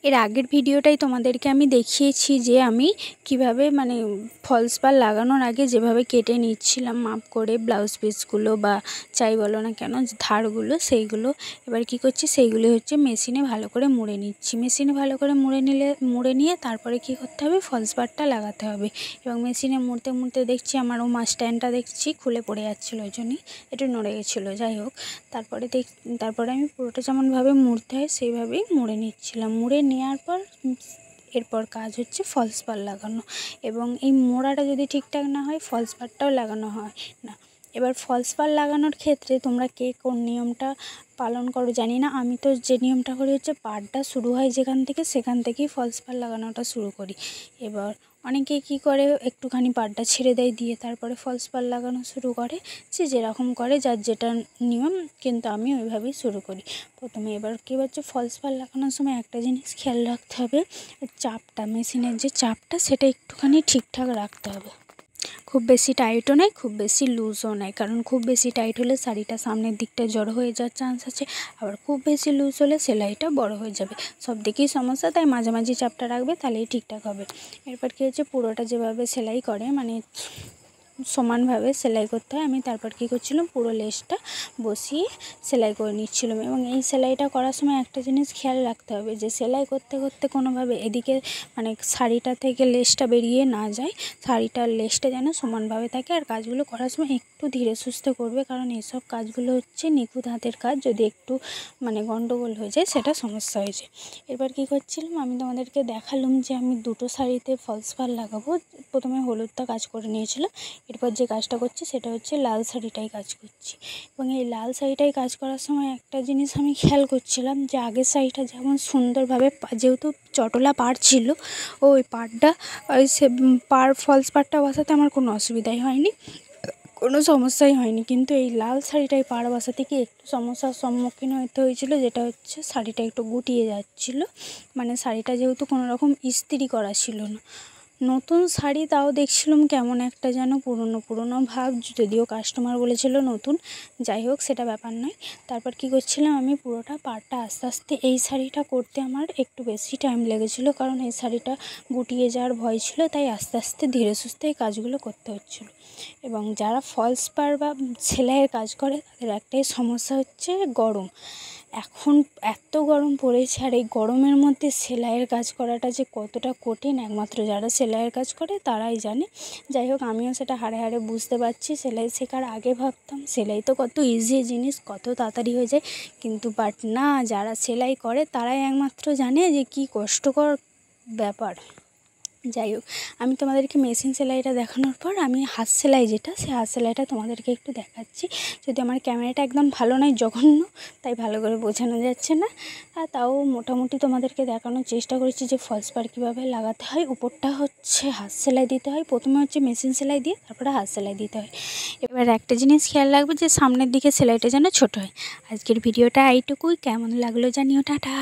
এর আগের ভিডিওটাই তোমাদেরকে আমি দেখিয়েছি যে আমি কিভাবে মানে ফলস পাড় লাগানোর আগে যেভাবে কেটে নিচ্ছিলাম মাপ করে ব্লাউজ পিসগুলো বা চাই বলো না কেন ধারগুলো সেইগুলো এবার কি করছি সেইগুলো হচ্ছে মেশিনে ভালো করে মুড়ে নিচ্ছি। মেশিনে ভালো করে মুড়ে নিয়ে তারপরে কি করতে হবে ফলস পাড়টা লাগাতে হবে। এবং মেশিনে মুড়তে মুড়তে দেখছি আমার স্ট্যান্ডটা দেখছি খুলে পড়ে যাচ্ছিলো, ওই জন্যই একটু নড়ে গেছিলো। যাই হোক তারপরে আমি পুরোটা যেমনভাবে মুড়তে হয় সেইভাবেই মুড়ে নিচ্ছিলাম। মুড়ে নেওয়ার পর এরপর কাজ হচ্ছে ফলস পাড় লাগানো। এবং এই মোড়াটা যদি ঠিকঠাক না হয় ফলস পাড়টাও লাগানো হয় না। এবার ফলস পাড় লাগানোর ক্ষেত্রে তোমরা কে কোন নিয়মটা পালন করো জানি না, আমি তো যে নিয়মটা করি হচ্ছে পাড়টা শুরু হয় যেখান থেকে সেখান থেকেই ফলস পাড় লাগানোটা শুরু করি। এবার অনেকে কি করে একটুখানি পাড়টা ছেড়ে দেয় দিয়ে তারপরে ফলস পাড় লাগানো শুরু করে, যে যেরকম করে যার যেটা নিয়ম, কিন্তু আমি ওইভাবেই শুরু করি প্রথমে। এবার কী হচ্ছে ফলস পাড় লাগানোর সময় একটা জিনিস খেয়াল রাখতে হবে, চাপটা মেশিনের যে চাপটা সেটা একটুখানি ঠিকঠাক রাখতে হবে। খুব বেশি টাইটও নয়, খুব বেশি লুজও নয়, কারণ খুব বেশি টাইট হলে শাড়িটা সামনের দিকটা জড়ো হয়ে যাওয়ার চান্স আছে, আবার খুব বেশি লুজ হলে সেলাইটা বড় হয়ে যাবে। সব দিকেই সমস্যা, তাই মাঝামাঝি চাপটা রাখবে, তাহলেই ঠিকঠাক হবে। এরপর কী হচ্ছে পুরোটা যেভাবে সেলাই করে মানে সমানভাবে সেলাই করতে হয়। আমি তারপর কী করছিলাম পুরো লেসটা বসিয়ে সেলাই করে নিচ্ছিলাম। এবং এই সেলাইটা করার সময় একটা জিনিস খেয়াল রাখতে হবে যে সেলাই করতে করতে কোনোভাবে এদিকে মানে শাড়িটা থেকে লেসটা বেরিয়ে না যায়, শাড়িটার লেসটা যেন সমানভাবে থাকে। আর কাজগুলো করার সময় একটু ধীরে সুস্থে করবে, কারণ এসব কাজগুলো হচ্ছে নিখুঁত হাতের কাজ, যদি একটু মানে গন্ডগোল হয়ে যায় সেটা সমস্যা হয়ে যায়। এবার কী করছিলাম আমি তোমাদেরকে দেখালাম যে আমি দুটো শাড়িতে ফলস পাড় লাগাবো। প্রথমে হলুদটা কাজ করে নিয়েছিলাম, এরপর যে কাজটা করছি সেটা হচ্ছে লাল শাড়িটাই কাজ করছি। এবং এই লাল শাড়িটাই কাজ করার সময় একটা জিনিস আমি খেয়াল করছিলাম যে আগের শাড়িটা যেমন সুন্দরভাবে যেহেতু চটলা পাড় ছিল, ওই পাড়টা ওই সে ফলস পাড়টা বসাতে আমার কোনো অসুবিধাই হয়নি, কোনো সমস্যাই হয়নি। কিন্তু এই লাল শাড়িটায় পাড় বসাতে গিয়ে একটু সমস্যার সম্মুখীন হতে হয়েছিল, যেটা হচ্ছে শাড়িটা একটু গুটিয়ে যাচ্ছিলো। মানে শাড়িটা যেহেতু কোনো রকম ইস্ত্রি করা ছিল না, নতুন শাড়ি, তাও দেখছিলাম কেমন একটা যেন পুরনো ভাব, যদিও কাস্টমার বলেছিল নতুন। যাই হোক সেটা ব্যাপার নয়। তারপর কি করছিলাম আমি পুরোটা পাড়টা আস্তে আস্তে, এই শাড়িটা করতে আমার একটু বেশি টাইম লেগেছিলো, কারণ এই শাড়িটা গুটিয়ে যাওয়ার ভয় ছিল, তাই আস্তে আস্তে ধীরে সুস্থে এই কাজগুলো করতে হচ্ছিলো। এবং যারা ফলস পাড় বা সেলাইয়ের কাজ করে তাদের একটাই সমস্যা হচ্ছে গরম। এখন এত গরম পড়েছে, আর এই গরমের মধ্যে সেলাইয়ের কাজ করাটা যে কতটা কঠিন একমাত্র যারা সেলাইয়ের কাজ করে তারাই জানে। যাই হোক আমিও সেটা হাড়ে হাড়ে বুঝতে পারছি। সেলাই শেখার আগে ভাবতাম সেলাই তো কত ইজি জিনিস, কত তাড়াতাড়ি হয়ে যায়, কিন্তু বাট না, যারা সেলাই করে তারাই একমাত্র জানে যে কী কষ্টকর ব্যাপার। যাই হোক আমি তোমাদেরকে মেশিন সেলাইটা দেখানোর পর আমি হাত সেলাই যেটা, সেই হাত সেলাইটা তোমাদেরকে একটু দেখাচ্ছি। যদি আমার ক্যামেরাটা একদম ভালো নয়, জঘন্য, তাই ভালো করে বোঝানো যাচ্ছে না, আর তাও মোটামুটি তোমাদেরকে দেখানোর চেষ্টা করেছি যে ফলস পাড় কীভাবে লাগাতে হয়। উপরটা হচ্ছে হাত সেলাই দিতে হয়, প্রথমে হচ্ছে মেশিন সেলাই দিয়ে তারপরে হাত সেলাই দিতে হয়। এবার একটা জিনিস খেয়াল রাখবে যে সামনের দিকে সেলাইটা যেন ছোটো হয়। আজকের ভিডিওটা এইটুকুই, কেমন লাগলো জানিও, টাটা।